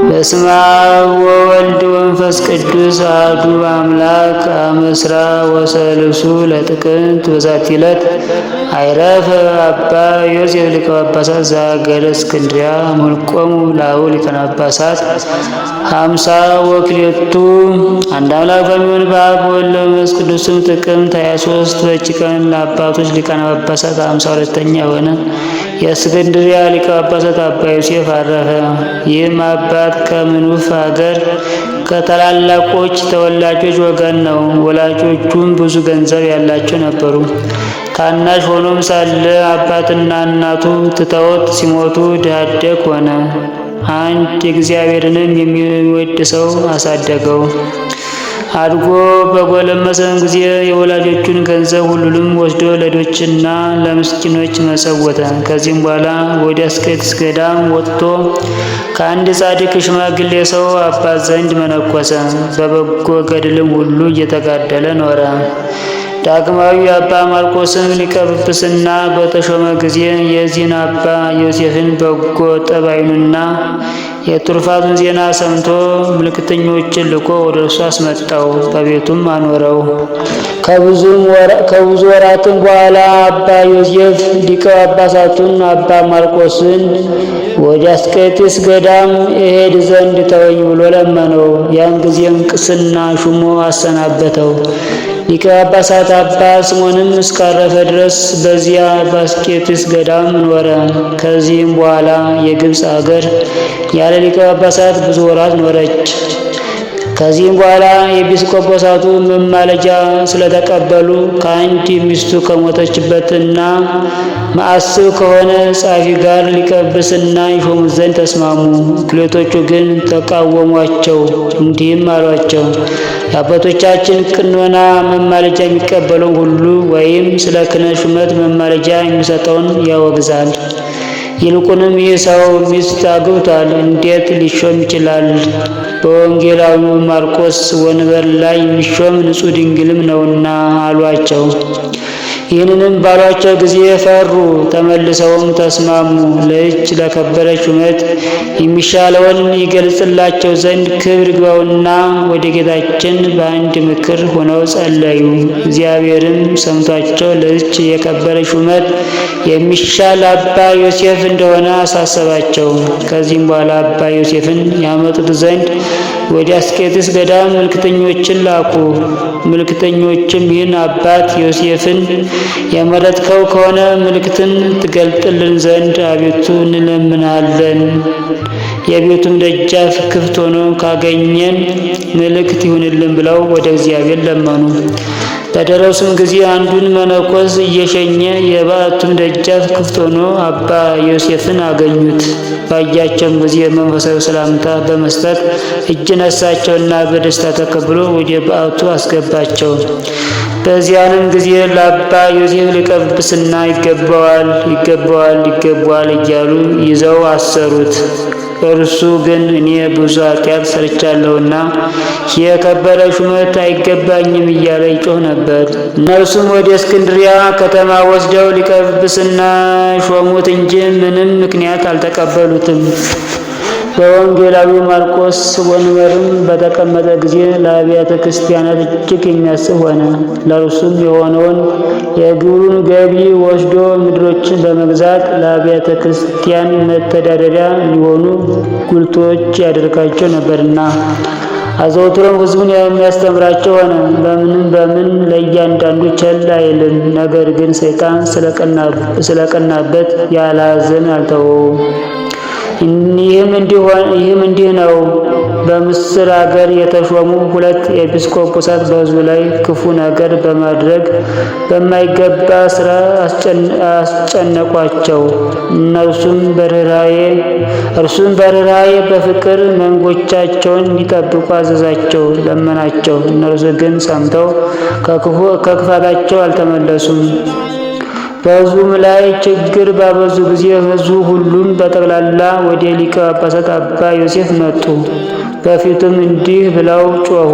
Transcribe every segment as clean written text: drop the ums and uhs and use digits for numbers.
በስመ አብ ወወልድ ወመንፈስ ቅዱስ አሐዱ አምላክ አመስራ ወሰልሱ ለጥቅምት በዛቲ ዕለት አይረፈ አባ ዮሴፍ ሊቀ ጳጳሳት ዘሀገረ እስክንድርያ መልቆሙ ላሁ ሊቃነ ጳጳሳት 50 ወክልኤቱ። አንድ አምላክ በሚሆን በአብ ወወልድ ወመንፈስ ቅዱስ ስም ጥቅምት 23 በዚች ቀን ለአባቶች ሊቃነ ጳጳሳት 52ኛ የሆነ የእስክንድርያ ሊቀ ጳጳሳት አባ ዮሴፍ አረፈ። ይህም አባት ከምኑፍ ሀገር ከታላላቆች ተወላጆች ወገን ነው። ወላጆቹም ብዙ ገንዘብ ያላቸው ነበሩ። ታናሽ ሆኖም ሳለ አባትና እናቱ ትተውት ሲሞቱ ድሃ አደግ ሆነ። አንድ እግዚአብሔርንም የሚወድ ሰው አሳደገው። አድጎ በጎለመሰም ጊዜ የወላጆቹን ገንዘብ ሁሉንም ወስዶ ለድሆችና ለምስኪኖች መጸወተ። ከዚህም በኋላ ወደ አስቄጥስ ገዳም ወጥቶ ከአንድ ጻድቅ ሽማግሌ ሰው አባት ዘንድ መነኮሰ። በበጎ ገድልም ሁሉ እየተጋደለ ኖረ። ዳግማዊ አባ ማርቆስም ሊቀ ጵጵስና በተሾመ ጊዜ የዚህን አባ ዮሴፍን በጎ ጠባዩንና የትሩፋቱን ዜና ሰምቶ ምልክተኞችን ልኮ ወደ እርሱ አስመጣው፣ በቤቱም አኖረው። ከብዙ ወራትም በኋላ አባ ዮሴፍ ሊቀ ጳጳሳቱን አባ ማርቆስን ወደ አስቄጥስ ገዳም እሄድ ዘንድ ተወኝ ብሎ ለመነው። ያን ጊዜም ቅስና ሹሞ አሰናበተው። ሊቀ ጳጳሳት አባ ስምዖንም እስካረፈ ድረስ በዚያ በአስቄጥስ ገዳም ኖረ። ከዚህም በኋላ የግብፅ አገር ያለ ሊቀ ጳጳሳት ብዙ ወራት ኖረች። ከዚህም በኋላ የኤጲስቆጶሳቱ መማለጃ ስለተቀበሉ ከአንድ ሚስቱ ከሞተችበትና ማዕስብ ከሆነ ጻፊ ጋር ሊቀ ጵጵስና ይሾሙት ዘንድ ተስማሙ። ክህሎቶቹ ግን ተቃወሟቸው። እንዲህም አሏቸው፣ የአባቶቻችን ቅኖና መማለጃ የሚቀበለውን ሁሉ ወይም ስለ ክህነት ሹመት መማለጃ የሚሰጠውን ያወግዛል። ይልቁንም ይህ ሰው ሚስት አግብቷል፣ እንዴት ሊሾም ይችላል? በወንጌላዊው ማርቆስ ወንበር ላይ የሚሾም ንጹሕ ድንግልም ነውና አሏቸው። ይህንንም ባሏቸው ጊዜ ፈሩ። ተመልሰውም ተስማሙ። ለይህች ለከበረች ሹመት የሚሻለውን ይገልጽላቸው ዘንድ ክብር ይግባውና ወደ ጌታችን በአንድ ምክር ሆነው ጸለዩ። እግዚአብሔርም ሰምቷቸው ለይህች የከበረች ሹመት የሚሻል አባ ዮሴፍ እንደሆነ አሳሰባቸው። ከዚህም በኋላ አባ ዮሴፍን ያመጡት ዘንድ ወደ አስቄጥስ ገዳም ምልክተኞችን ላኩ። ምልክተኞችም ይህን አባት ዮሴፍን የመረጥከው ከሆነ ምልክትን ትገልጥልን ዘንድ አቤቱ እንለምናለን። የቤቱም ደጃፍ ክፍት ሆኖ ካገኘን ምልክት ይሁንልን ብለው ወደ እግዚአብሔር ለመኑ። በደረሱም ጊዜ አንዱን መነኮስ እየሸኘ የበዓቱም ደጃፍ ክፍት ሆኖ አባ ዮሴፍን አገኙት። ባያቸውም ጊዜ መንፈሳዊ ሰላምታ በመስጠት እጅ ነሳቸውና በደስታ ተቀብሎ ወደ በዓቱ አስገባቸው። በዚያንም ጊዜ ለአባ ዮሴፍ ሊቀ ጵጵስና ይገባዋል እያሉ ይዘው አሰሩት። እርሱ ግን እኔ ብዙ ኃጢአት ሰርቻለሁና የከበረ ሹመት አይገባኝም እያለ ይጮህ ነበር። እነርሱም ወደ እስክንድርያ ከተማ ወስደው ሊቀ ጵጵስና ሾሙት እንጂ ምንም ምክንያት አልተቀበሉትም። በወንጌላዊ ማርቆስ ወንበርም በተቀመጠ ጊዜ ለአብያተ ክርስቲያናት እጅግ የሚያስብ ሆነ። ለእርሱም የሆነውን የግብሩን ገቢ ወስዶ ምድሮችን በመግዛት ለአብያተ ክርስቲያን መተዳደሪያ ሊሆኑ ጉልቶች ያደርጋቸው ነበርና አዘውትሮም ሕዝቡን የሚያስተምራቸው ሆነ። በምን ለእያንዳንዱ ቸል አይልም። ነገር ግን ሰይጣን ስለቀናበት ያለ ሐዘን አልተወውም። ይህም እንዲህ ነው። በምስር አገር የተሾሙ 2 ኤጲስቆጶሳት በሕዝቡ ላይ ክፉ ነገር በማድረግ በማይገባ ሥራ አስጨነቋቸው። እርሱም በርኅራኄ በፍቅር መንጎቻቸውን እንዲጠብቁ አዘዛቸው፣ ለመናቸው። እነርሱ ግን ሰምተው ከክፋታቸው አልተመለሱም። በሕዝቡም ላይ ችግር ባበዙ ጊዜ ሕዝቡ ሁሉም በጠቅላላ ወደ ሊቀ ጳጳሳት አባ ዮሴፍ መጡ። በፊቱም እንዲህ ብለው ጮኹ።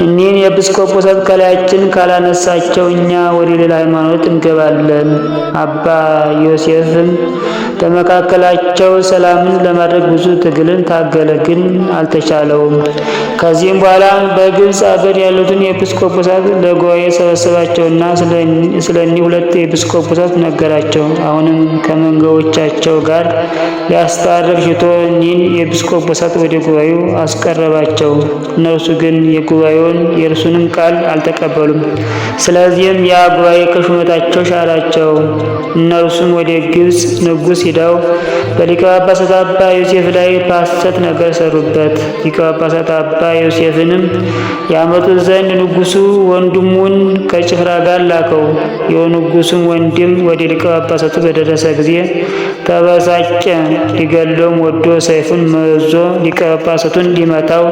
እኒህን ኤጲስቆጶሳት ከላያችን ካላነሳቸው እኛ ወደ ሌላ ሃይማኖት እንገባለን። አባ ዮሴፍም በመካከላቸው ሰላምን ለማድረግ ብዙ ትግልን ታገለ፣ ግን አልተቻለውም። ከዚህም በኋላ በግብፅ አገር ያሉትን ኤጲስቆጶሳት ለጉባኤ ሰበሰባቸውና ስለ እኒህ 2 ኤጲስቆጶሳት ነገራቸው። አሁንም ከመንጋዎቻቸው ጋር ሊያስታርቅ ሽቶ እኒህን ኤጲስቆጶሳት ወደ ጉባኤው አስቀረባቸው። እነርሱ ግን የእርሱንም ቃል አልተቀበሉም። ስለዚህም ያ ጉባኤ ከሹመታቸው ሻራቸው። እነርሱም ወደ ግብፅ ንጉሥ ሂደው በሊቀ ጳጳሳት አባ ዮሴፍ ላይ በሐሰት ነገር ሰሩበት። ሊቀ ጳጳሳት አባ ዮሴፍንም ያመጡት ዘንድ ንጉሡ ወንድሙን ከጭፍራ ጋር ላከው። የንጉሡም ወንድም ወደ ሊቀ ጳጳሳቱ በደረሰ ጊዜ ተበሳጨ። ሊገድለውም ወዶ ሰይፉን መዞ ሊቀ ጳጳሳቱን ሊመታው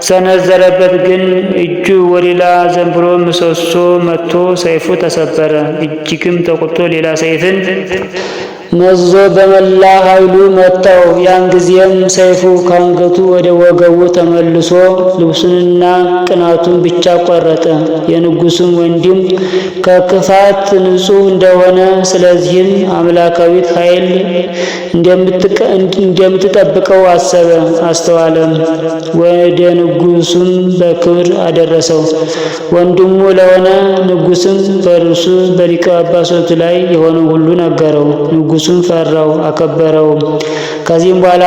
ሰነዘረበት። ግን እጁ ወደላ ዘንብሎ ምሰሶ መትቶ ሰይፉ ተሰበረ። እጅግም ተቆጥቶ ሌላ ሰይፍን መዞ በመላ ኃይሉ መታው። ያን ጊዜም ሰይፉ ከአንገቱ ወደ ወገቡ ተመልሶ ልብሱንና ቅናቱን ብቻ ቆረጠ። የንጉሡም ወንድም ከክፋት ንጹሕ እንደሆነ ስለዚህም አምላካዊት ኃይል እንደምትጠብቀው አስተዋለም። ወደ ንጉሡም በክብር አደረሰው። ወንድሙ ለሆነ ንጉሥም በእርሱ በሊቀ ጳጳሳቱ ላይ የሆነው ሁሉ ነገረው። ንጉሡም ፈራው፣ አከበረው። ከዚህም በኋላ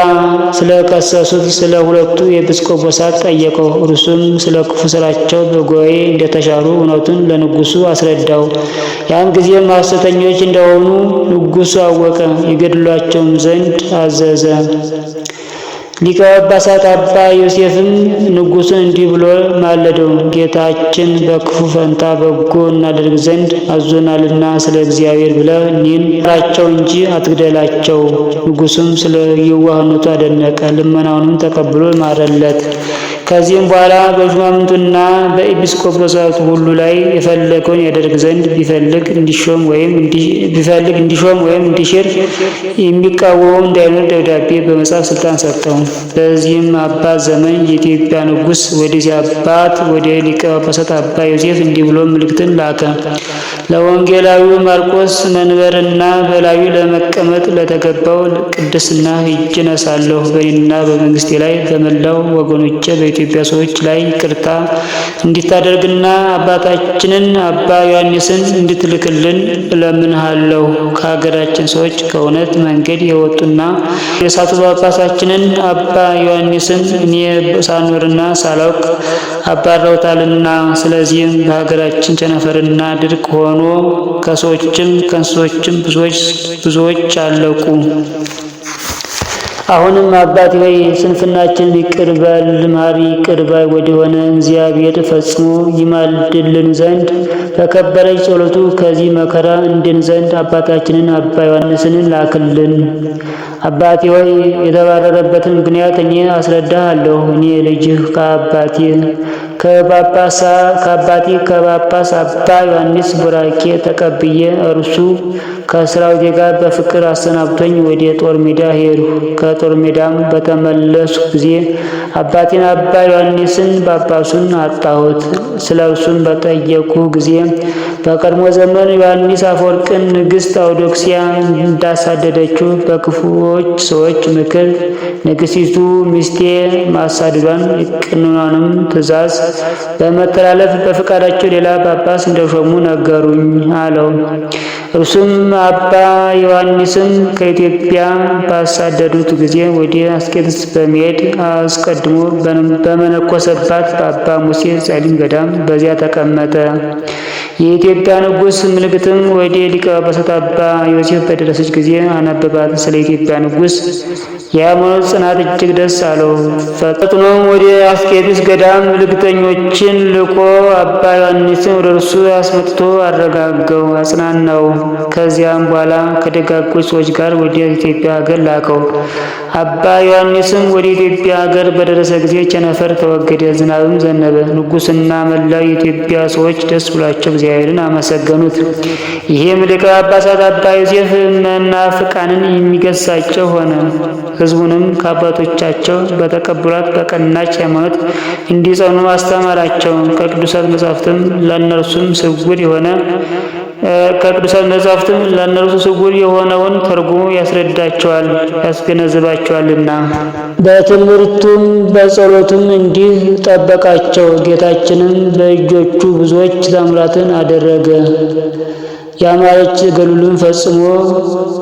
ስለከሰሱት ስለ 2ቱ ኤጲስቆጶሳት ጠየቀው። እርሱም ስለ ክፉ ስራቸው በጉባኤ እንደተሻሩ እውነቱን ለንጉሡ አስረዳው። ያን ጊዜም ሐሰተኞች እንደሆኑ ንጉሡ አወቀ። ይገድሏቸውም ዘንድ አዘዘ። ሊቀ ጳጳሳት አባ ዮሴፍም ንጉሡን እንዲህ ብሎ ማለደው። ጌታችን በክፉ ፈንታ በጎ እናደርግ ዘንድ አዞናልና ስለ እግዚአብሔር ብለህ እኒህን ማራቸው እንጂ አትግደላቸው። ንጉሡም ስለ የዋህነቱ አደነቀ፣ ልመናውንም ተቀብሎ ማረለት። ከዚህም በኋላ በሹማምንቱና በኤጲስቆጶሳቱ ሁሉ ላይ የፈለገውን ያደርግ ዘንድ ቢፈልግ እንዲሾም ወይም እንዲሽር የሚቃወመው እንዳይኖር ደብዳቤ በመጻፍ ስልጣን ሰጠው። በዚህም አባት ዘመን የኢትዮጵያ ንጉሥ ወደዚህ አባት ወደ ሊቀ ጳጳሳት አባ ዮሴፍ እንዲህ ብሎ ምልክትን ላከ። ለወንጌላዊው ማርቆስ መንበርና በላዩ ለመቀመጥ ለተገባው ቅድስና ሄጄ እነሳለሁ። በእኔና በመንግስቴ ላይ በመላው ወገኖቼ በኢትዮጵያ ሰዎች ላይ ይቅርታ እንዲታደርግና አባታችንን አባ ዮሐንስን እንድትልክልን እለምንሃለሁ። ከሀገራችን ሰዎች ከእውነት መንገድ የወጡና የሳቱ ጳጳሳችንን አባ ዮሐንስን እኔ ሳኖርና ሳላውቅ አባረውታልና፣ ስለዚህም በሀገራችን ቸነፈርና ድርቅ ሆኖ ከሰዎችም ከእንስሶችም ብዙዎች አለቁ። አሁንም አባት ሆይ ስንፍናችንን ይቅር በል። መሐሪ ይቅር ባይ ወደሆነ እግዚአብሔር ፈጽሞ ይማልድልን ዘንድ በከበረች ጸሎቱ ከዚህ መከራ እንድን ዘንድ አባታችንን አባ ዮሐንስን ላክልን። አባቴ ሆይ የተባረረበትን ምክንያት እኔ አስረዳሃለሁ። እኔ ልጅህ ከአባቴ ከጳጳስ አባ ዮሐንስ ቡራኬ ተቀብዬ እርሱ ከሰራዊቴ ጋር በፍቅር አሰናብቶኝ ወደ ጦር ሜዳ ሄድሁ። ከጦር ሜዳም በተመለሱ ጊዜ አባቴን አባ ዮሐንስን ጳጳሱን አጣሁት። ስለ እርሱም በጠየቁ ጊዜ በቀድሞ ዘመን ዮሐንስ አፈወርቅን ንግሥት አውዶክስያ እንዳሳደደችው በክፉዎች ሰዎች ምክር ንግሥቲቱ ሚስቴ ማሳደዷን የቀኖናንም ትእዛዝ በመተላለፍ በፈቃዳቸው ሌላ ጳጳስ እንደሾሙ ነገሩኝ አለው። እርሱም አባ ዮሐንስም ከኢትዮጵያ ባሳደዱት ጊዜ ወደ አስቄጥስ በመሄድ አስቀድሞ በመነኮሰባት በአባ ሙሴ ጸሊም ገዳም በዚያ ተቀመጠ። የኢትዮጵያ ንጉሥ ምልክትም ወደ ሊቀ ጳጳሳት አባ ዮሴፍ በደረሰች ጊዜ አነበባት። ስለ ኢትዮጵያ ንጉሥ የሃይማኖት ጽናት እጅግ ደስ አለው። ፈጥኖም ወደ አስቄጥስ ገዳም ምልክተኞችን ልኮ አባ ዮሐንስን ወደ እርሱ አስመጥቶ አረጋጋው፣ አጽናናው። ከዚያም በኋላ ከደጋጎች ሰዎች ጋር ወደ ኢትዮጵያ ሀገር ላከው። አባ ዮሐንስም ወደ ኢትዮጵያ ሀገር በደረሰ ጊዜ ቸነፈር ተወገደ፣ ዝናብም ዘነበ። ንጉሥና መላው የኢትዮጵያ ሰዎች ደስ ብሏቸው እግዚአብሔርን አመሰገኑት። ይህም ሊቀ ጳጳሳት አባ ዮሴፍ መናፍቃንን የሚገሳቸው ሆነ። ሕዝቡንም ከአባቶቻቸው በተቀበሏት በቀናች ሃይማኖት እንዲጸኑ አስተማራቸው። ከቅዱሳት መጻሕፍትም ለእነርሱም ስውር የሆነውን ተርጉሞ ያስረዳቸዋል ያስገነዝባቸዋልና። በትምህርቱም በጸሎቱም እንዲህ ጠበቃቸው። ጌታችንም በእጆቹ ብዙዎች ታምራትን አደረገ። ያማረች ገድሉን ፈጽሞ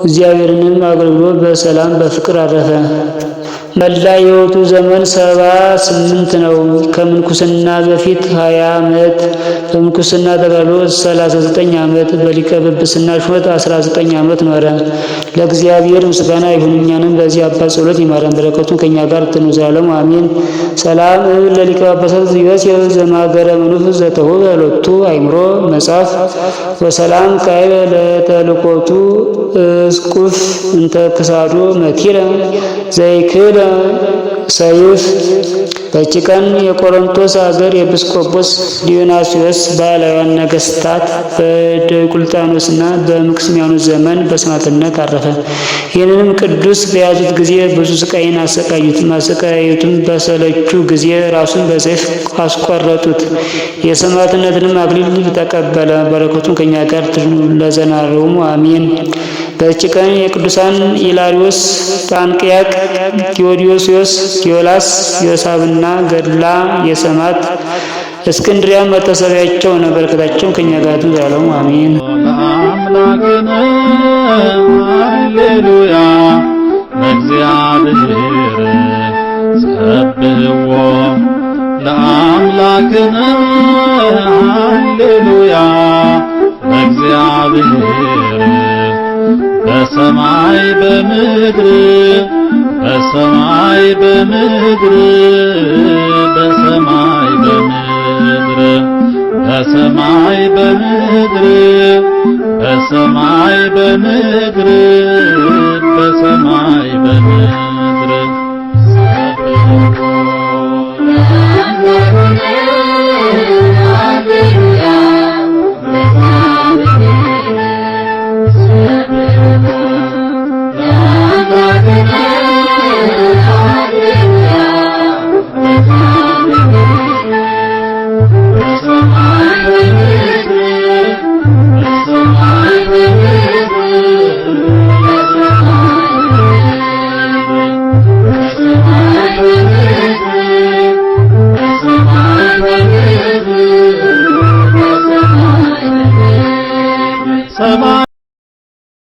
እግዚአብሔርንም አገልግሎ በሰላም በፍቅር አረፈ። መላ የሕይወቱ ዘመን 78 ነው። ከምንኩስና በፊት 20 ዓመት፣ በምንኩስና ተጋድሎ 39 ዓመት፣ በሊቀ ጵጵስና ሹመት 19 ዓመት ኖረ። ለእግዚአብሔር ምስጋና ይሁን፣ እኛንም በዚህ አባት ጸሎት ይማረን፣ በረከቱም ከእኛ ጋር ትኑር ዘላለሙ አሜን። ሰላም ለሊቀ ጳጳሳት ዮሴፍ ዘማገረ መንፈስ ዘተውበ ሎቱ አእምሮ መጽሐፍ ወሰላም ካይበ ለተልኮቱ እስቁፍ እንተ ክሳዶ መቲረ ዘይክለ ሰይፍ። በዚች ቀን የቆሮንቶስ አገር ኤጲስቆጶስ ዲዮናስዮስ ባሕላውያን ነገሥታት በዲዮቅልጥያኖስና በመክስሚያኖስ ዘመን በሰማዕትነት አረፈ። ይህንንም ቅዱስ በያዙት ጊዜ ብዙ ስቃይን አሰቃዩት። ማሰቃየቱም በሰለቹ ጊዜ ራሱን በሰይፍ አስቆረጡት። የሰማዕትነትንም አክሊል ተቀበለ። በረከቱም ከእኛ ጋር ትኑር ለዘላለሙ አሜን። በዚች ቀን የቅዱሳን ኢላሪዮስ፣ ጳንቅያቅ፣ ቴዎዶስዮስ፣ ቴዎላስ፣ ዮሳብና ገድላ የሰማዕት እስክንድርያ መታሰቢያቸው ነው። በረከታቸው ከእኛ ጋር ትኑር ለዘላለሙ አሜን። ሃሌሉያ ለእግዚአብሔር ሰብሕዎ ለአምላክነ ሃሌሉያ ለእግዚአብሔር በሰማይ በምድር በሰማይ በምድር በሰማይ በምድር በሰማይ በምድር በሰማይ በምድር በሰማይ በምድር